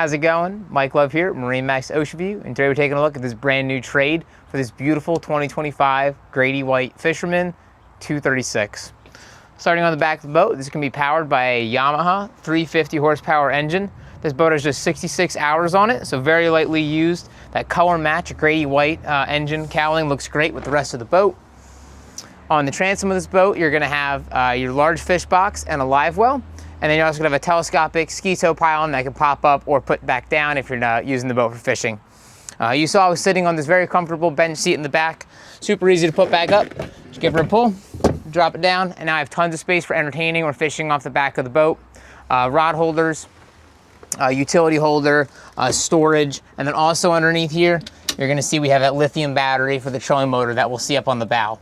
How's it going? Mike Love here, MarineMax Ocean View, and today we're taking a look at this brand new trade for this beautiful 2025 Grady-White Fisherman 236. Starting on the back of the boat, this can be powered by a Yamaha 350 horsepower engine. This boat has just 66 hours on it, so very lightly used. That color match Grady-White engine cowling looks great with the rest of the boat. On the transom of this boat, you're going to have your large fish box and a live well. And then you're also going to have a telescopic ski tow pylon that can pop up or put back down if you're not using the boat for fishing. You saw I was sitting on this very comfortable bench seat in the back. Super easy to put back up. Just give her a pull, drop it down, and now I have tons of space for entertaining or fishing off the back of the boat. Rod holders, utility holder, storage, and then also underneath here, you're going to see we have that lithium battery for the trolling motor that we'll see up on the bow.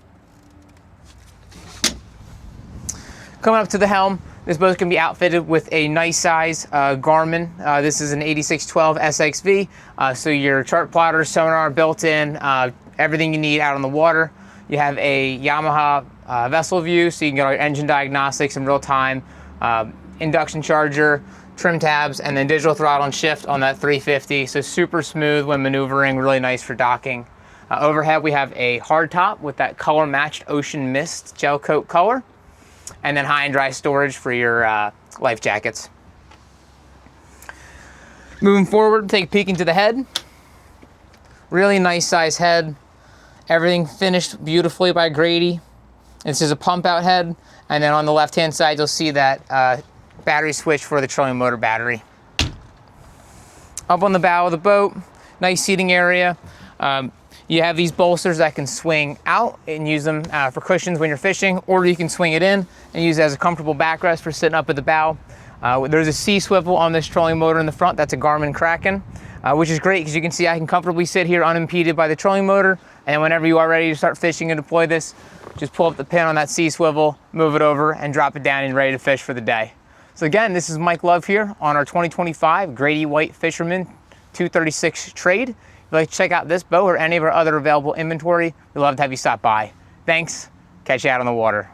Coming up to the helm, this boat can be outfitted with a nice size Garmin. This is an 8612 SXV, so your chart plotter, sonar built in, everything you need out on the water. You have a Yamaha vessel view, so you can get all your engine diagnostics in real time, induction charger, trim tabs, and then digital throttle and shift on that 350, so super smooth when maneuvering, really nice for docking. Overhead we have a hard top with that color matched ocean mist gel coat color, and then high and dry storage for your life jackets. Moving forward, take a peek into the head. Really nice size head. Everything finished beautifully by Grady. This is a pump out head, and then on the left hand side you'll see that battery switch for the trolling motor battery. Up on the bow of the boat, nice seating area. You have these bolsters that can swing out and use them for cushions when you're fishing, or you can swing it in and use it as a comfortable backrest for sitting up at the bow. There's a C swivel on this trolling motor in the front. That's a Garmin Kraken, which is great because you can see I can comfortably sit here unimpeded by the trolling motor, and whenever you are ready to start fishing and deploy this, just pull up the pin on that C swivel, move it over, and drop it down and ready to fish for the day. So again, this is Mike Love here on our 2025 Grady-White Fisherman 236 trade. If you'd like to check out this boat or any of our other available inventory, we'd love to have you stop by. Thanks. Catch you out on the water.